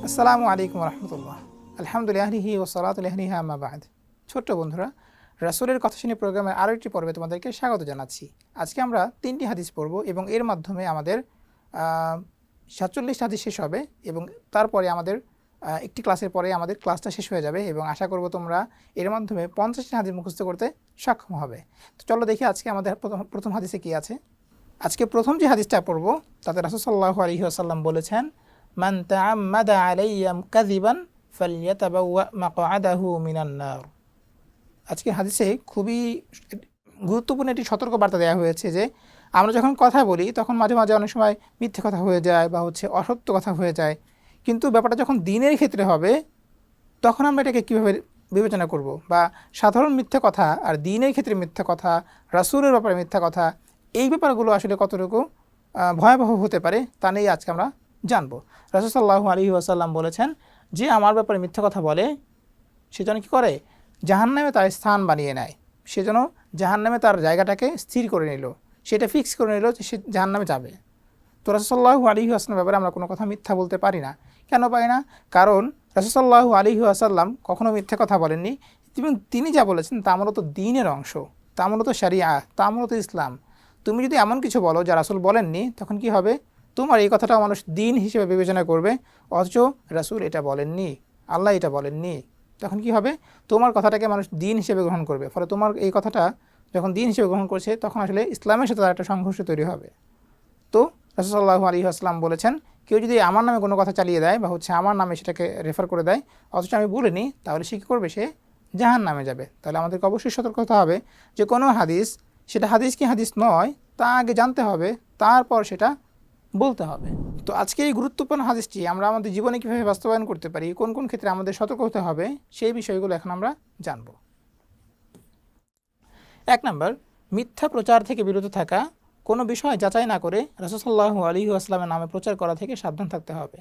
আসসালামু আলাইকুম রহমতুল্লাহ। আলহামদুলিল্লাহি ওসলাতুল্লাহি আম্মা বাদ। ছোট্ট বন্ধুরা, রাসূলের কথা শুনে প্রোগ্রামের আরও একটি পর্বে তোমাদেরকে স্বাগত জানাচ্ছি। আজকে আমরা 3টি হাদিস পড়ব এবং এর মাধ্যমে আমাদের 47 হাদিস শেষ হবে এবং তারপরে আমাদের একটি ক্লাসের পরে আমাদের ক্লাসটা শেষ হয়ে যাবে এবং আশা করব তোমরা এর মাধ্যমে 50টি হাদিস মুখস্থ করতে সক্ষম হবে। তো চলো দেখি আজকে আমাদের প্রথম হাদিসে কী আছে। আজকে প্রথম যে হাদিসটা পড়ব তাতে রাসূল সাল্লাল্লাহু আলাইহি ওয়াসাল্লাম বলেছেন, মান তাআম্মাদা আলাইয়া কাযিবান ফালইয়াতাবাওয়া মাকআদাহু মিনান নার। আজকে হাদিসে খুবই গুরুত্বপূর্ণ একটি সতর্ক বার্তা দেওয়া হয়েছে যে আমরা যখন কথা বলি তখন মাঝে মাঝে অনেক সময় মিথ্যে কথা হয়ে যায় বা অসত্য কথা হয়ে যায়, কিন্তু ব্যাপারটা যখন দিনের ক্ষেত্রে হবে তখন আমরা এটাকে কীভাবে বিবেচনা করব, বা সাধারণ মিথ্যা কথা আর দিনের ক্ষেত্রে মিথ্যা কথা, রাসূলের ব্যাপারে মিথ্যা কথা, এই ব্যাপারগুলো আসলে কতটুকু ভয়াবহ হতে পারে তা নিয়ে আজকে আমরা জানবো। রাসূল সাল্লাল্লাহু আলাইহি ওয়াসাল্লাম বলেছেন, যে আমার ব্যাপারে মিথ্যা কথা বলে সে যেন কী করে, জাহান্নামে তার স্থান বানিয়ে নেয়। সে যেন জাহান্নামে তার জায়গাটাকে স্থির করে নিল, সেটা ফিক্স করে নিল যে সে জাহান্নামে যাবে। তো রাসূল সাল্লাল্লাহু আলাইহি ওয়াসাল্লামের ব্যাপারে আমরা কোনো কথা মিথ্যা বলতে পারি না। কেন পারি না? কারণ রাসূল সাল্লাল্লাহু আলাইহি ওয়াসাল্লাম কখনো মিথ্যা কথা বলেননি এবং তিনি যা বলেছেন তা মূলত দ্বীনের অংশ, তা মূলত শরিয়া, তা মূলত ইসলাম। তুমি যদি এমন কিছু বলো যা রাসূল বলেননি, তখন কি হবে? তোমার এই কথাটা মানুষ দ্বীন হিসেবে বিবেচনা করবে, অথচ রাসূল এটা বলেননি, আল্লাহ এটা বলেননি। তখন কি হবে? তোমার কথাটাকে মানুষ দ্বীন হিসেবে গ্রহণ করবে। ফলে তোমার এই কথাটা যখন দ্বীন হিসেবে গ্রহণ করছে, তখন আসলে ইসলামের সাথে তার একটা সংঘর্ষ তৈরি হবে। তো রাসূল সাল্লাল্লাহু আলাইহি ওয়াসাল্লাম বলেছেন, কেউ যদি আমার নামে কোনো কথা চালিয়ে দেয় বা আমার নামে সেটাকে রেফার করে দেয় অথচ আমি বলিনি, তাহলে সে কী করবে? সে জাহান্নামে যাবে। তাহলে আমাদেরকে অবশ্যই সতর্ক হতে হবে যে কোনো হাদিস, সেটা হাদিস কি হাদিস নয় তা আগে জানতে হবে, তারপর সেটা বলতে হবে। তো আজকে এই গুরুত্বপূর্ণ হাদিসটি আমরা আমাদের জীবনে কীভাবে বাস্তবায়ন করতে পারি, কোন কোন ক্ষেত্রে আমাদের সতর্ক হতে হবে, সেই বিষয়গুলো এখন আমরা জানব। 1 নম্বর, মিথ্যা প্রচার থেকে বিরত থাকা। কোনো বিষয় যাচাই না করে রাসূল সাল্লাল্লাহু আলাইহি ওয়াসাল্লামের নামে প্রচার করা থেকে সাবধান থাকতে হবে।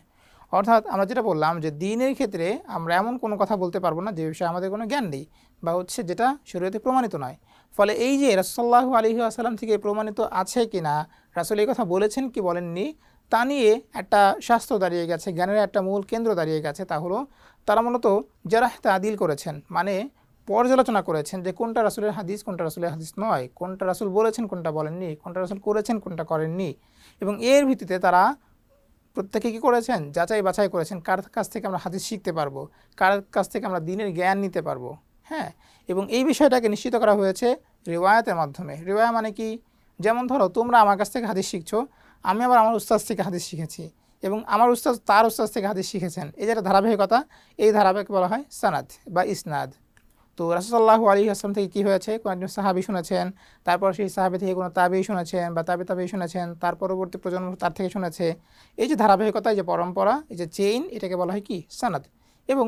অর্থাৎ আমরা যেটা বললাম যে দ্বীনের ক্ষেত্রে আমরা এমন কোনো কথা বলতে পারবো না যে বিষয়ে আমাদের কোনো জ্ঞান নেই বা যেটা শরীয়তে প্রমাণিত নয়। ফলে এই যে রাসূল সাল্লাল্লাহু আলাইহি ওয়াসাল্লাম থেকে প্রমাণিত আছে কি না, রাসূল এই কথা বলেছেন কি বলেননি, তা নিয়ে একটা শাস্ত্র দাঁড়িয়ে গেছে, জ্ঞানের একটা মূল কেন্দ্র দাঁড়িয়ে গেছে। তা হলো তারা মূলত জারাহ তাদিল করেছেন, মানে পর্যালোচনা করেছেন যে কোনটা রাসূলের হাদিস, কোনটা রাসূলের হাদিস নয়, কোনটা রাসূল বলেছেন, কোনটা বলেননি, কোনটা রাসূল করেছেন, কোনটা করেননি। এবং এর ভিত্তিতে তারা প্রত্যেকে কী করেছেন? যাচাই বাছাই করেছেন কার কাছ থেকে আমরা হাদিস শিখতে পারবো, কার কাছ থেকে আমরা দ্বীনের জ্ঞান নিতে পারবো। হ্যাঁ, এবং এই বিষয়টাকে নিশ্চিত করা হয়েছে রিওয়ায়াতের মাধ্যমে। রিওয়ায়া মানে কি? যেমন ধরো তোমরা আমার কাছ থেকে হাদিস শিখছো, আমি আবার আমার উস্তাদ থেকে হাদিস শিখেছি এবং আমার উস্তাদ তার উস্তাদ থেকে হাদিস শিখেছেন। এই যে একটা ধারাবাহিকতা, এই ধারাবাহিক বলা হয় সানাদ বা ইসনাদ। তো রাসূল সাল্লাল্লাহু আলাইহি ওয়াসাল্লাম থেকে কী হয়েছে? কোনো একজন সাহাবী শুনেছেন, তারপর সেই সাহাবী থেকে কোনো তাবেঈ শুনেছেন বা তাবেঈ শুনেছেন, তার পরবর্তী প্রজন্ম তার থেকে শুনেছে। এই যে ধারাবাহিকতা, এই যে পরম্পরা, এই যে চেইন, এটাকে বলা হয় কি? সানাদ। এবং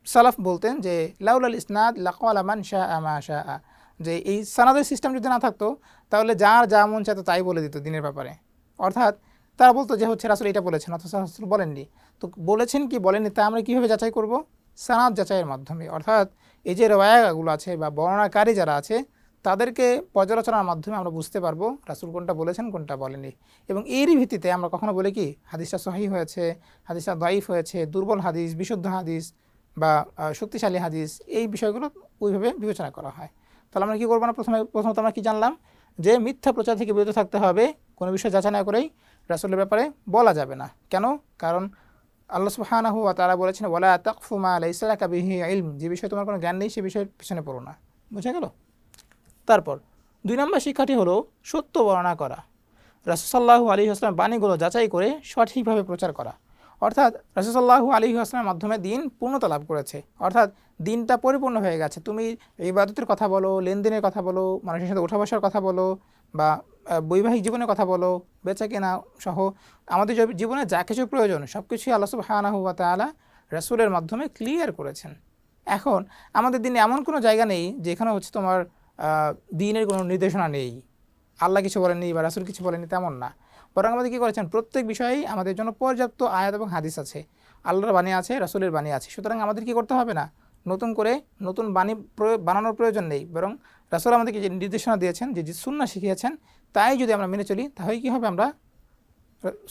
সালাফ বলতেন যে লাউলাল ইসনাদ লাকালা মান শাআ মা শাআ, যে এই সানাদের সিস্টেম যদি না থাকতো তাহলে যার যা মন চাইতো তাই বলে দিত দিনের ব্যাপারে। অর্থাৎ তারা বলতো যে রাসূল এটা বলেছেন, অথচ রাসূল বলেননি। তো বলেছেন কি বলেননি তা আমরা কীভাবে যাচাই করব? সানাদ যাচাইয়ের মাধ্যমে। অর্থাৎ এই যে রওয়ায়াগুলো আছে বা বর্ণনাকারী যারা আছে তাদেরকে পর্যালোচনার মাধ্যমে আমরা বুঝতে পারবো রাসূল কোনটা বলেছেন, কোনটা বলেননি। এবং এরই ভিত্তিতে আমরা কখনো বলি কি হাদিসটা সহিহ হয়েছে, হাদিসটা দাঈফ হয়েছে, দুর্বল হাদিস, বিশুদ্ধ হাদিস বা শক্তিশালী হাদিস, এই বিষয়গুলো ওইভাবে বিবেচনা করা হয়। তাহলে আমরা কী করবো না? প্রথমত আমরা কী জানলাম? যে মিথ্যা প্রচার থেকে বিরত থাকতে হবে, কোনো বিষয় যাচাই না করেই রাসূলের ব্যাপারে বলা যাবে না। কেন? কারণ আল্লাহ সুবহানাহু ওয়া তাআলা বলেছেন, ওয়ালা তাকফু মা লাইসা লাকা বিহি ইলম, যে বিষয়ে তোমার কোনো জ্ঞান নেই সে বিষয়ের পিছনে পড়ো না। বুঝা গেল? তারপর 2 নম্বর শিক্ষাটি হলো সত্য বর্ণনা করা। রাসূল সাল্লাল্লাহু আলাইহি ওয়াসাল্লাম বাণীগুলো যাচাই করে সঠিকভাবে প্রচার করা। অর্থাৎ রাসূল সাল্লাল্লাহু আলাইহি ওয়াসাল্লামের মাধ্যমে দিন পূর্ণতা লাভ করেছে, অর্থাৎ দিনটা পরিপূর্ণ হয়ে গেছে। তুমি ইবাদতের কথা বলো, লেনদেনের কথা বলো, মানুষের সাথে ওঠা বসার কথা বলো, বা বৈবাহিক জীবনের কথা বলো, বেচা কেনা সহ আমাদের জীবনে যা কিছু প্রয়োজন সব কিছুই আল্লাহ সুবহানাহু ওয়া তাআলা রাসূলের মাধ্যমে ক্লিয়ার করেছেন। এখন আমাদের দিনে এমন কোনো জায়গা নেই যেখানে তোমার দ্বীনের কোনো নির্দেশনা নেই, আল্লাহ কিছু বলেননি বা রাসূল কিছু বলেননি, তেমন না। বরং আমাদের কী করেছেন? প্রত্যেক বিষয়েই আমাদের জন্য পর্যাপ্ত আয়াত এবং হাদিস আছে, আল্লাহর বাণী আছে, রাসূলের বাণী আছে। সুতরাং আমাদের কী করতে হবে না? নতুন করে নতুন বাণী বানানোর প্রয়োজন নেই, বরং রাসূল আমাদেরকে যে নির্দেশনা দিয়েছেন, যে সুন্নাহ শিখিয়েছেন, তাই যদি আমরা মেনে চলি তাহলে কী হবে? আমরা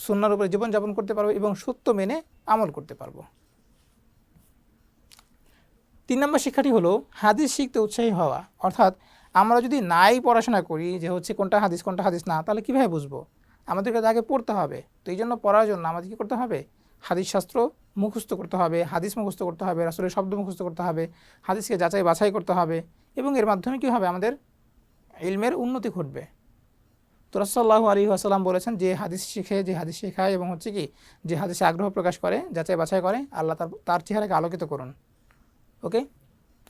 সুন্নাহর উপরে জীবনযাপন করতে পারবো এবং সত্য মেনে আমল করতে পারবো। 3 নম্বর শিক্ষাটি হলো হাদিস শিখতে উৎসাহী হওয়া। অর্থাৎ আমরা যদি নাই পড়াশোনা করি যে হচ্ছে কোনটা হাদিস না, তাহলে কীভাবে বুঝবো? আমাদেরকে আগে পড়তে হবে। তো এই জন্য পড়ার জন্য আমাদের কী করতে হবে? হাদিস শাস্ত্র মুখস্থ করতে হবে, হাদিস মুখস্থ করতে হবে, রাসূলের শব্দ মুখস্থ করতে হবে, হাদিসকে যাচাই বাছাই করতে হবে, এবং এর মাধ্যমে কী হবে? আমাদের ইলমের উন্নতি ঘটবে। তো রাসূল সাল্লাল্লাহু আলাইহি ওয়াসাল্লাম বলেছেন, যে হাদিস শিখে, যে হাদিস শেখায় এবং হচ্ছে কি যে হাদিসে আগ্রহ প্রকাশ করে, যাচাই বাছাই করে, আল্লাহ তার চেহারাকে আলোকিত করুন। ওকে,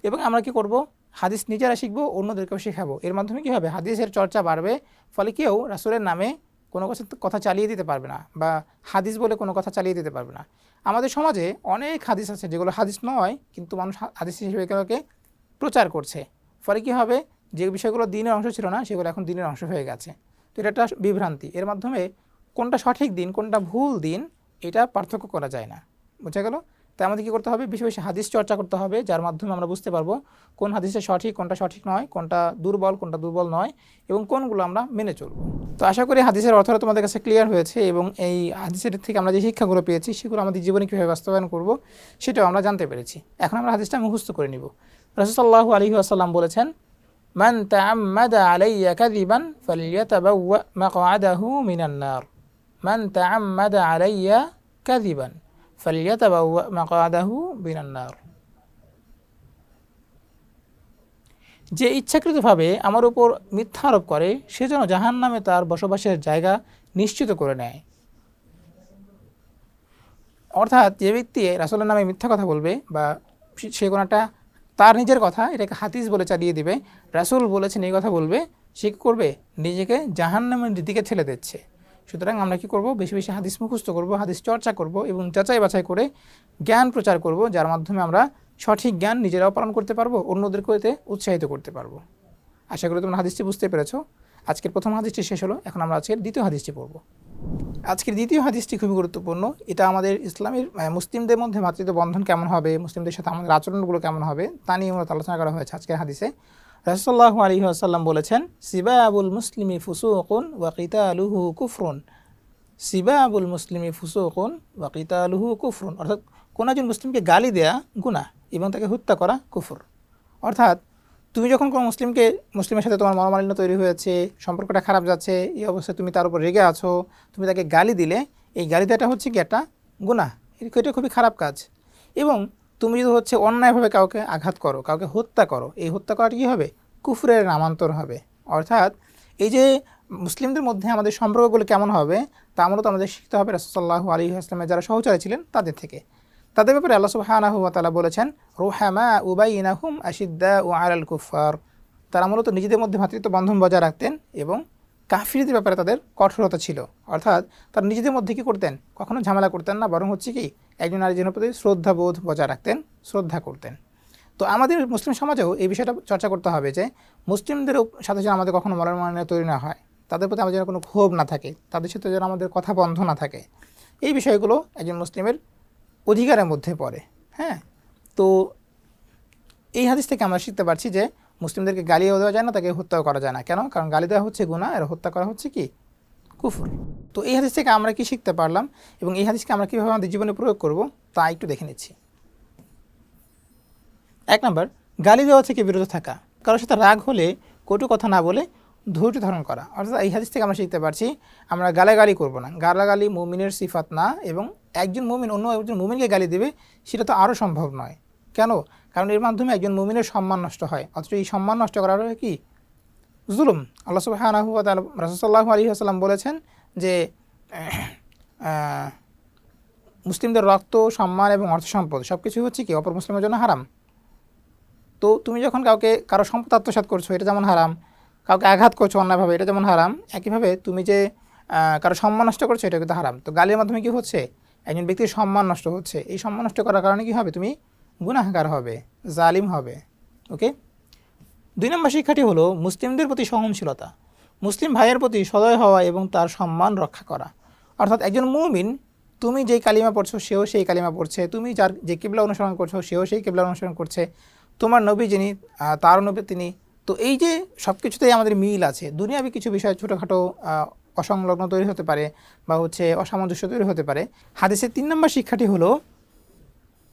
এবং আমরা কি করব? হাদিস নিজেরা শিখবো, অন্যদেরকেও শেখাবো। এর মাধ্যমে কী হবে? হাদিসের চর্চা বাড়বে, ফলে কেউ রাসূলের নামে কোনো কথা চালিয়ে দিতে পারবে না, বা হাদিস বলে কোনো কথা চালিয়ে দিতে পারবে না। আমাদের সমাজে অনেক হাদিস আছে যেগুলো হাদিস নয়, কিন্তু মানুষ হাদিস হিসেবে এগুলোকে প্রচার করছে। ফলে কী হবে? যে বিষয়গুলো দিনের অংশ ছিল না, সেগুলো এখন দিনের অংশ হয়ে গেছে। তো এটা একটা বিভ্রান্তি। এর মাধ্যমে কোনটা সঠিক দিন, কোনটা ভুল দিন, এটা পার্থক্য করা যায় না। বোঝা গেল? তাই আমাদের কী করতে হবে? বেশি বেশি হাদিস চর্চা করতে হবে, যার মাধ্যমে আমরা বুঝতে পারবো কোন হাদিসটা সঠিক, কোনটা সঠিক নয়, কোনটা দুর্বল নয়, এবং কোনগুলো আমরা মেনে চলব। তো আশা করি হাদিসের অর্থটা তোমাদের কাছে ক্লিয়ার হয়েছে, এবং এই হাদিসের থেকে আমরা যে শিক্ষাগুলো পেয়েছি সেগুলো আমাদের জীবনে কীভাবে বাস্তবায়ন করব সেটাও আমরা জানতে পেরেছি। এখন আমরা হাদিসটা মুখস্থ করে নিব। রাসূল সাল্লাল্লাহু আলাইহি ওয়াসাল্লাম বলেছেন, মান তাআম্মাদা আলাইয়া কাযিবান ফালইয়াতাবাওয়া মাকআদাহু মিনান নার। মান তাআম্মাদা আলাইয়া কাযিবান ফালইয়াতাবাওয়া মাকআদাহু মিনান নার। যে ইচ্ছাকৃতভাবে আমার উপর মিথ্যা আরোপ করে, সে যেন জাহান্নামে তার বসবাসের জায়গা নিশ্চিত করে নেয়। অর্থাৎ যে ব্যক্তি রাসূলের নামে মিথ্যা কথা বলবে, বা সে কোনোটা তার নিজের কথা এটাকে হাদিস বলে চালিয়ে দিবে, রাসূল বলেছেন এই কথা বলবে, সে কী করবে? নিজেকে জাহান্নামের দিকে ঠেলে দিচ্ছে। সুতরাং আমরা কী করব? বেশি বেশি হাদিস মুখস্থ করব, হাদিস চর্চা করব, এবং যাচাই বাছাই করে জ্ঞান প্রচার করব, যার মাধ্যমে আমরা সঠিক জ্ঞান নিজেরাও পালন করতে পারবো, অন্যদেরকেও এতে উৎসাহিত করতে পারবো। আশা করি তোমরা হাদিসটি বুঝতে পেরেছো। আজকের প্রথম হাদিসটি শেষ হলো, এখন আমরা আজকের দ্বিতীয় হাদিসটি পড়ব। আজকের দ্বিতীয় হাদিসটি খুবই গুরুত্বপূর্ণ। এটা আমাদের ইসলামের মুসলিমদের মধ্যে মাতৃত্ব বন্ধন কেমন হবে, মুসলিমদের সাথে আমাদের আচরণগুলো কেমন হবে, তা নিয়ে মূলত আলোচনা করা হয়েছে আজকের হাদিসে। রাসূল সাল্লাল্লাহু আলাইহি ওয়াসাল্লাম বলেছেন, সিবাবুল মুসলিমি ফুসুকুন ওয়া কিতালুহু কুফরুন। সিবাবুল মুসলিমি ফুসুকুন ওয়া কিতালুহু কুফরুন। অর্থাৎ কোনো একজন মুসলিমকে গালি দেয়া গুনাহ এবং তাকে হত্যা করা কুফর। অর্থাৎ তুমি যখন কোনো মুসলিমের সাথে তোমার মনোমালিন্য তৈরি হয়েছে, সম্পর্কটা খারাপ যাচ্ছে, এই অবস্থায় তুমি তার উপর রেগে আছো, তুমি তাকে গালি দিলে, এই গালি দেওয়াটা হচ্ছে কি একটা গুনাহ, এটা খুবই খারাপ কাজ। এবং তুমি যদি হচ্ছে অন্যায়ভাবে কাউকে আঘাত করো, কাউকে হত্যা করো, এই হত্যা করাটা কী হবে? কুফরের নামান্তর হবে। অর্থাৎ এই যে মুসলিমদের মধ্যে আমাদের সম্পর্কগুলো কেমন হবে, তা মূলত আমাদের শিখতে হবে রাসূল সাল্লাল্লাহু আলাইহি ওয়াসাল্লামের যারা সহচরী ছিলেন তাদের থেকে। তাদের ব্যাপারে আল্লাহ সুবহানাহু ওয়া তাআলা বলেছেন, রুহামা উবাইনাহুম আশিদ্দাউ আলাল কুফার। তারা মূলত নিজেদের মধ্যে ভ্রাতৃত্ব বন্ধন বজায় রাখতেন, এবং কাফিরদের ব্যাপারে তাদের কঠোরতা ছিল। অর্থাৎ তারা নিজেদের মধ্যে কী করতেন? কখনো ঝামেলা করতেন না, বরং হচ্ছে কি একজন আরেকজনের প্রতি শ্রদ্ধাবোধ বজায় রাখতেন, শ্রদ্ধা করতেন। তো আমাদের মুসলিম সমাজেও এই বিষয়টা চর্চা করতে হবে যে মুসলিমদের সাথে যেন আমাদের কখনো মনোমালিন্য তৈরি না হয়, তাদের প্রতি আমাদের যেন কোনো ক্ষোভ না থাকে, তাদের সাথে যেন আমাদের কথা বন্ধ না থাকে। এই বিষয়গুলো একজন মুসলিমের অধিকারের মধ্যে পড়ে। হ্যাঁ, তো এই হাদিস থেকে আমরা শিখতে পারছি যে মুসলিমদেরকে গালিও দেওয়া যায় না, তাকে হত্যাও করা যায় না। কেন? কারণ গালি দেওয়া হচ্ছে গুনাহ, আর হত্যা করা হচ্ছে কি কুফর। তো এই হাদিস থেকে আমরা কি শিখতে পারলাম, এবং এই হাদিসকে আমরা কীভাবে আমাদের জীবনে প্রয়োগ করব, তা একটু দেখে নিচ্ছি। 1 নম্বর, গালি দেওয়া থেকে বিরত থাকা। কারোর সাথে রাগ হলে কটু কথা না বলে ধৈর্য ধারণ করা। অর্থাৎ এই হাদিস থেকে আমরা শিখতে পারছি আমরা গালাগালি করব না। গালাগালি মুমিনের সিফাত না, এবং একজন মুমিন অন্য একজন মুমিনকে গালি দেবে সেটা তো আরও সম্ভব নয়। কেন? কারণ এর মাধ্যমে একজন মুমিনের সম্মান নষ্ট হয়, অথচ এই সম্মান নষ্ট করার কি জুলুম। আল্লাহ সুবহানাহু ওয়া তাআলা, রাসূল সাল্লাল্লাহু আলাইহি ওয়াসাল্লাম বলেছেন যে মুসলিমদের রক্ত, সম্মান এবং অর্থ সম্পদ সব কিছুই হচ্ছে কি অপর মুসলিমের জন্য হারাম। তো তুমি যখন কারো সম্পদ আত্মসাৎ করছো, এটা যেমন হারাম, কাউকে আঘাত করছো অন্যায়ভাবে, এটা যেমন হারাম, একইভাবে তুমি যে কারো সম্মান নষ্ট করছো, এটা কিন্তু হারাম। তো গালির মাধ্যমে কী হচ্ছে? একজন ব্যক্তির সম্মান নষ্ট হচ্ছে। এই সম্মান নষ্ট করার কারণে কী হবে? তুমি গুনাহগার হবে, জালিম হবে। ওকে, 2 নম্বর শিক্ষাটি হলো মুসলিমদের প্রতি সহনশীলতা। মুসলিম ভাইয়ের প্রতি সদয় হওয়া এবং তার সম্মান রক্ষা করা। অর্থাৎ একজন মুমিন, তুমি যেই কালিমা পড়ছো সেও সেই কালিমা পড়ছে, তুমি যে কিবলা অনুসরণ করছো সেও সেই কিবলা অনুসরণ করছে, তোমার নবী যিনি তার নবী তিনি। তো এই যে সব কিছুতেই আমাদের মিল আছে। দুনিয়াবি কিছু বিষয় ছোটোখাটো অসংলগ্ন তৈরি হতে পারে বা হচ্ছে অসামঞ্জস্য তৈরি হতে পারে। হাদিসের 3 নম্বর শিক্ষাটি হলো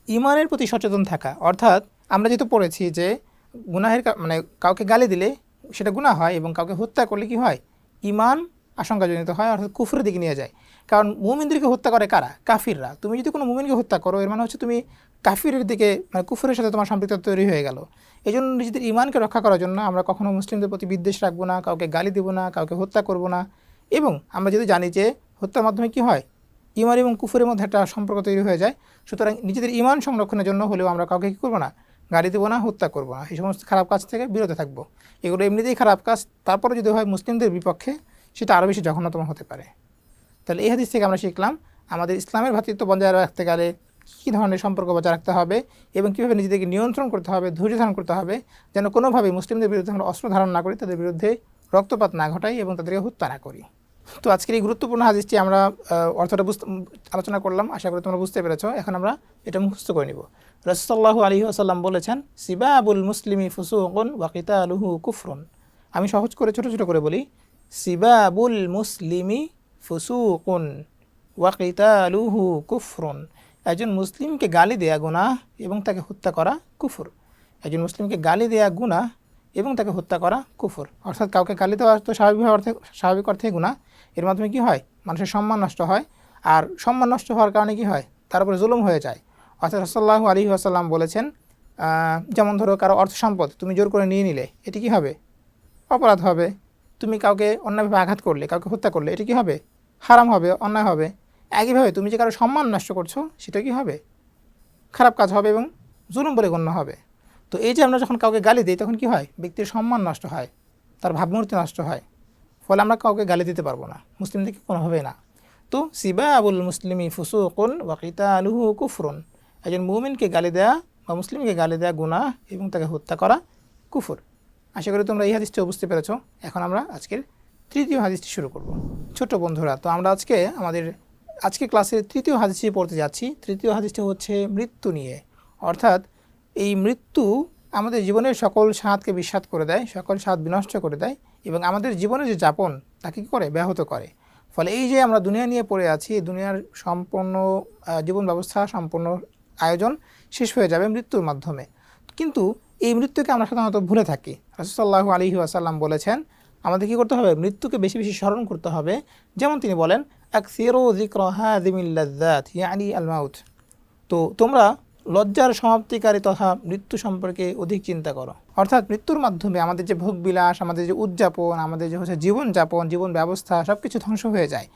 ইমানের প্রতি সচেতন থাকা। অর্থাৎ আমরা যেহেতু পড়েছি যে গুনাহের মানে কাউকে গালি দিলে সেটা গুনাহ হয় এবং কাউকে হত্যা করলে কি হয়, ইমান আশঙ্কাজনিত হয়, অর্থাৎ কুফরের দিকে নিয়ে যায়। কারণ মুমিনদেরকে হত্যা করে কারা? কাফিররা। তুমি যদি কোনো মুমিনকে হত্যা করো এর মানে হচ্ছে তুমি কাফিরের দিকে মানে কুফরের সাথে তোমার সম্পৃক্ততা তৈরি হয়ে গেল। এই জন্য নিজেদের ইমানকে রক্ষা করার জন্য আমরা কখনো মুসলিমদের প্রতি বিদ্বেষ রাখবো না, কাউকে গালি দেবো না, কাউকে হত্যা করব না। এবং আমরা যদি জানি যে হত্যার মাধ্যমে কি হয়, ইমান এবং কুফরের মধ্যে একটা সম্পর্ক তৈরি হয়ে যায়, সুতরাং নিজেদের ইমান সংরক্ষণের জন্য হলেও আমরা কাউকে কী করবো না, গালি দেবো না, হত্যা করবো না, এই সমস্ত খারাপ কাজ থেকে বিরত থাকবো। এগুলো এমনিতেই খারাপ কাজ, তারপরে যদি হয় মুসলিমদের বিপক্ষে, সেটা আরও বেশি জঘন্যতম হতে পারে। তাহলে এই হাদিস থেকে আমরা শিখলাম আমাদের ইসলামের ভ্রাতৃত্ব বজায় রাখতে গেলে কী ধরনের সম্পর্ক বজায় রাখতে হবে এবং কীভাবে নিজেদেরকে নিয়ন্ত্রণ করতে হবে, ধৈর্য ধারণ করতে হবে, যেন কোনোভাবেই মুসলিমদের বিরুদ্ধে আমরা অস্ত্র ধারণ না করি, তাদের বিরুদ্ধে রক্তপাত না ঘটাই এবং তাদেরকে হত্যা না করি। তো আজকের এই গুরুত্বপূর্ণ হাদিসটি আমরা অর্থটা আলোচনা করলাম, আশা করি তোমরা বুঝতে পেরেছ। এখন আমরা এটা মুখস্থ করে নিব। রাসূলুল্লাহ সাল্লাল্লাহু আলাইহি ওয়াসাল্লাম বলেছেন, সিবাবুল মুসলিমি ফুসুকুন ওয়া কিতালুহু কুফরুন। আমি সহজ করে ছোট ছোট করে বলি, সিবাবুল মুসলিমি ফুসুকুন ওয়া কিতালুহু কুফরুন। একজন মুসলিমকে গালি দেয়া গুনাহ এবং তাকে হত্যা করা কুফর। একজন মুসলিমকে গালি দেয়া গুনাহ এবং তাকে হত্যা করা কুফর। অর্থাৎ কাউকে গালি দেওয়া তো স্বাভাবিক অর্থে গুনাহ। এর মাধ্যমে কি হয়, মানুষের সম্মান নষ্ট হয়, আর সম্মান নষ্ট হওয়ার কারণে কি হয়, তার উপরে জুলুম হয়ে যায়। অর্থাৎ সাল্লাল্লাহু আলাইহি ওয়াসাল্লাম বলেছেন, যেমন ধরো কারো অর্থ সম্পদ তুমি জোর করে নিয়ে নিলে, এটি কি হবে, অপরাধ হবে। তুমি কাউকে অন্যায়ভাবে আঘাত করলে, কাউকে হত্যা করলে, এটি কি হবে, হারাম হবে, অন্যায় হবে। একইভাবে তুমি যে কারো সম্মান নষ্ট করছো, সেটা কি হবে, খারাপ কাজ হবে এবং জুলুম বলে গণ্য হবে। তো এই যে আমরা যখন কাউকে গালি দিই তখন কি হয়, ব্যক্তির সম্মান নষ্ট হয়, তার ভাবমূর্তি নষ্ট হয়, ফলে আমরা কাউকে গালি দিতে পারবো না, মুসলিমদেরকে কোনোভাবেই না। তো সিবাবুল মুসলিমি ফুসুকুন ওয়া কিতালুহু কুফরুন। একজন মুমিনকে গালি দেয়া বা মুসলিমকে গালি দেয়া গুনাহ এবং তাকে হত্যা করা কুফর। আশা করি তোমরা এই হাদিসটি বুঝতে পেরেছ। এখন আমরা আজকের তৃতীয় হাদিসটি শুরু করব। ছোট বন্ধুরা, তো আমরা আজকে ক্লাসের তৃতীয় হাদিসটি পড়তে যাচ্ছি। তৃতীয় হাদিসটি হচ্ছে মৃত্যু নিয়ে। অর্থাৎ এই মৃত্যু আমাদের জীবনের সকল স্বাদকে বিস্বাদ করে দেয়, সকল স্বাদ বিনষ্ট করে দেয় এবং আমাদের জীবনের যে যাপন তাকে কী করে, ব্যাহত করে। ফলে এই যে আমরা দুনিয়া নিয়ে পড়ে আছি, দুনিয়ার সম্পূর্ণ জীবন ব্যবস্থা, সম্পূর্ণ আয়োজন শেষ হয়ে যাবে মৃত্যুর মাধ্যমে। কিন্তু এই মৃত্যুকে আমরা সাধারণত ভুলে থাকি। রাসূলুল্লাহ সাল্লাল্লাহু আলাইহি ওয়াসাল্লাম বলেছেন আমাদের কী করতে হবে, মৃত্যুকে বেশি বেশি স্মরণ করতে হবে। যেমন তিনি বলেন, আকসিরু যিকরা হাযিমিল লাযযাত ইয়ানি আল মাউত। তো তোমরা লজ্জার সমাপ্তিকারী তথা মৃত্যু সম্পর্কে অধিক চিন্তা করো। অর্থাৎ মৃত্যুর মাধ্যমে আমাদের যে ভোগবিলাস, আমাদের যে উদযাপন, আমাদের যে হচ্ছে জীবনযাপন, জীবন ব্যবস্থা সব কিছু ধ্বংস হয়ে যায়।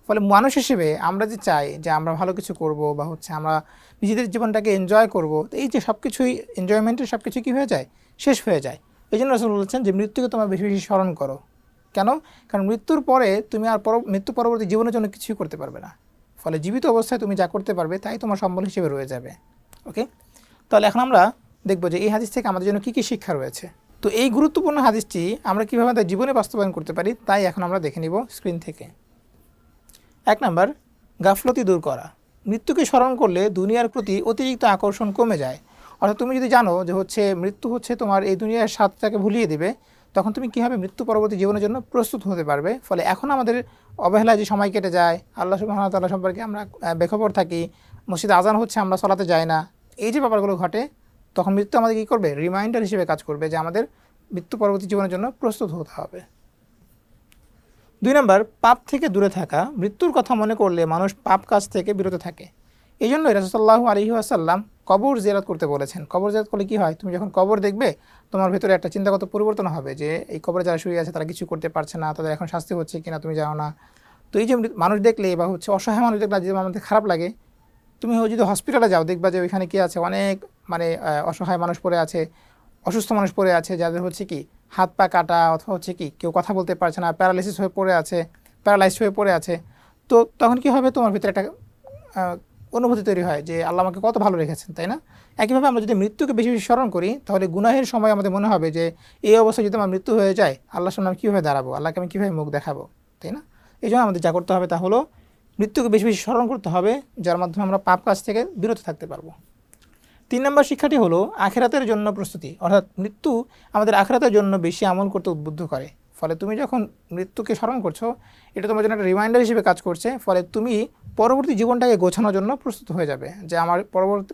ফলে মানুষ হিসেবে আমরা যে চাই যে আমরা ভালো কিছু করব বা হচ্ছে আমরা নিজেদের জীবনটাকে এনজয় করব, তো এই যে সব কিছুই এনজয়মেন্টের সব কিছু কী হয়ে যায়, শেষ হয়ে যায়। এই জন্য রাসূল বলেছেন যে মৃত্যুকে তোমরা বেশি বেশি স্মরণ করো। কেন? কারণ মৃত্যুর পরে তুমি আর মৃত্যু পরবর্তী জীবনের জন্য কিছুই করতে পারবে না। ফলে জীবিত অবস্থায় তুমি যা করতে পারবে তাই তোমার সম্বল হিসেবে রয়ে যাবে। ওকে, তাহলে এখন আমরা দেখব যে এই হাদিস থেকে আমাদের জন্য কী কী শিক্ষা রয়েছে। তো এই গুরুত্বপূর্ণ হাদিসটি আমরা কীভাবে আমাদের জীবনে বাস্তবায়ন করতে পারি তাই এখন আমরা দেখে নিব স্ক্রিন থেকে। 1 নাম্বার, গাফলতি দূর করা। মৃত্যুকে স্মরণ করলে দুনিয়ার প্রতি অতিরিক্ত আকর্ষণ কমে যায়। অর্থাৎ তুমি যদি জানো যে হচ্ছে মৃত্যু হচ্ছে তোমার এই দুনিয়ার স্বাদটাকে ভুলিয়ে দেবে, তখন তুমি কী হবে, মৃত্যু পরবর্তী জীবনের জন্য প্রস্তুত হতে পারবে। ফলে এখন আমাদের অবহেলায় যে সময় কেটে যায়, আল্লাহ সুবহানাহু ওয়া তাআলা সম্পর্কে আমরা বেখবর থাকি, মসজিদে আজান হচ্ছে আমরা সালাতে যাই না, এই যে ব্যাপারগুলো ঘটে, তখন মৃত্যু আমাদের কী করবে, রিমাইন্ডার হিসেবে কাজ করবে যে আমাদের মৃত্যু পরবর্তী জীবনের জন্য প্রস্তুত হতে হবে। 2 নাম্বার, পাপ থেকে দূরে থাকা। মৃত্যুর কথা মনে করলে মানুষ পাপ কাজ থেকে বিরত থাকে। এই জন্যই রাসূলুল্লাহ সাল্লাল্লাহু আলাইহি ওয়াসাল্লাম কবর জিয়ারত করতে বলেছেন। কবর জিয়ারত করলে কী হয়, তুমি যখন কবর দেখবে তোমার ভেতরে একটা চিন্তাগত পরিবর্তন হবে যে এই কবরে যারা শুয়ে আছে তারা কিছু করতে পারছে না, তাদের এখন শাস্তি হচ্ছে কিনা তুমি জানো না। তো এই যে মানুষ দেখলে বা হচ্ছে অসহায় মানুষ দেখলে যে আমাদের খারাপ লাগে, তুমি যদি হসপিটালে যাও দেখবা যে ওইখানে কী আছে, অনেক অসহায় মানুষ পড়ে আছে, অসুস্থ মানুষ পড়ে আছে, যাদের হচ্ছে কি হাত পা কাটা অথবা হচ্ছে কি কেউ কথা বলতে পারছে না, প্যারালাইজড হয়ে পড়ে আছে। তো তখন কি হবে, তোমার ভিতরে একটা অনুভূতি তৈরি হয় যে আল্লাহ আমাকে কত ভালো রেখেছেন, তাই না? একইভাবে আমরা যদি মৃত্যুকে বেশি বেশি স্মরণ করি তাহলে গুনাহের সময় আমাদের মনে হবে যে এই অবস্থায় যদি আমার মৃত্যু হয়ে যায়, আল্লাহর সামনে আমি কীভাবে দাঁড়াবো, আল্লাহকে আমি কীভাবে মুখ দেখাবো, তাই না? এই জন্য আমাদের যা করতে হবে তা হলো মৃত্যুকে বেশি বেশি স্মরণ করতে হবে, যার মাধ্যমে আমরা পাপ কাজ থেকে বিরত থাকতে পারবো। 3 নম্বর শিক্ষাটি হলো আখিরাতের জন্য প্রস্তুতি। অর্থাৎ মৃত্যু আমাদের আখিরাতের জন্য বেশি আমল করতে উদ্বুদ্ধ করে। ফলে তুমি যখন মৃত্যুকে স্মরণ করছো, এটা তোমার জন্য একটা রিমাইন্ডার হিসেবে কাজ করছে। ফলে তুমি পরবর্তী জীবনটাকে গোছানোর জন্য প্রস্তুত হয়ে যাবে যে আমার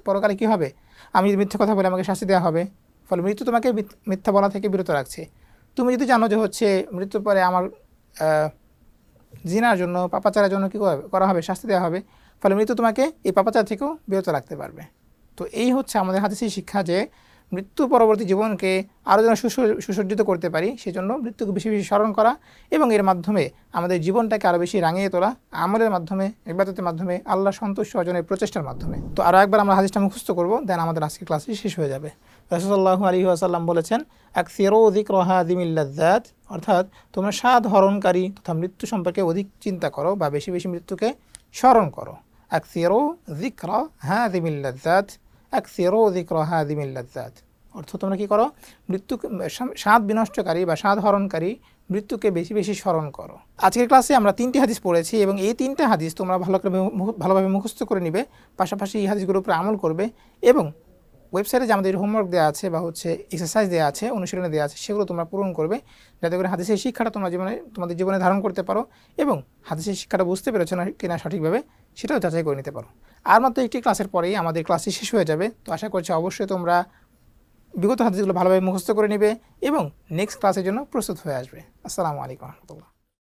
পরকালে কী হবে, আমি যদি মিথ্যা কথা বলে আমাকে শাস্তি দেওয়া হবে। ফলে মৃত্যু তোমাকে মিথ্যা বলা থেকে বিরত রাখছে। তুমি যদি জানো যে হচ্ছে মৃত্যুর পরে আমার জিনার জন্য, পাপাচারের জন্য কী করা হবে, শাস্তি দেওয়া হবে, ফলে মৃত্যু তোমাকে এই পাপাচার থেকেও বিরত রাখতে পারবে। তো এই হচ্ছে আমাদের হাদিসের শিক্ষা যে মৃত্যু পরবর্তী জীবনকে আরও যেন সুসজ্জিত করতে পারি, সেজন্য মৃত্যুকে বেশি বেশি স্মরণ করা এবং এর মাধ্যমে আমাদের জীবনটাকে আরও বেশি রাঙিয়ে তোলা, আমলের মাধ্যমে, ইবাদতের মাধ্যমে, আল্লাহ সন্তুষ্ট অর্জনের প্রচেষ্টার মাধ্যমে। তো আরও একবার আমরা হাদিসটা মুখস্থ করবো, দেন আমাদের আজকের ক্লাসটি শেষ হয়ে যাবে। রাসূলুল্লাহ আলাইহি ওয়াসাল্লাম বলেছেন, আকসিরু যিকরা হাদিমিল লাযযাত, অর্থাৎ তোমরা স্বাদ হরণকারী তথা মৃত্যু সম্পর্কে অধিক চিন্তা করো বা বেশি বেশি মৃত্যুকে স্মরণ করো। আকসিরু যিকরা হাদিমিল লাযযাত, আকসিরু যিকরা হাদিমিল লাযযাত, অর্থ তোমরা কী করো, মৃত্যুকে, স্বাদ বিনষ্টকারী বা স্বাদ হরণকারী মৃত্যুকে বেশি বেশি স্মরণ করো। আজকের ক্লাসে আমরা 3টি হাদিস পড়েছি এবং এই 3টে হাদিস তোমরা ভালোভাবে মুখস্থ করে নিবে, পাশাপাশি এই হাদিসগুলোর উপরে আমল করবে এবং ওয়েবসাইটে যে আমাদের হোমওয়ার্ক দেওয়া আছে বা হচ্ছে এক্সারসাইজ দেওয়া আছে, অনুশীলনে দেওয়া আছে, সেগুলো তোমরা পূরণ করবে, যাতে করে হাদিসের শিক্ষাটা তোমাদের জীবনে ধারণ করতে পারো এবং হাদিসের শিক্ষাটা বুঝতে পেরেছো না কিনা সঠিকভাবে সেটাও যাচাই করে নিতে পারো। আর মাত্র একটি ক্লাসের পরেই আমাদের ক্লাসটি শেষ হয়ে যাবে। তো আশা করছি অবশ্যই তোমরা বিগত হাদিসগুলো ভালোভাবে মুখস্থ করে নেবে এবং নেক্সট ক্লাসের জন্য প্রস্তুত হয়ে আসবে। আসসালামু আলাইকুম রহমতুল্লাহ।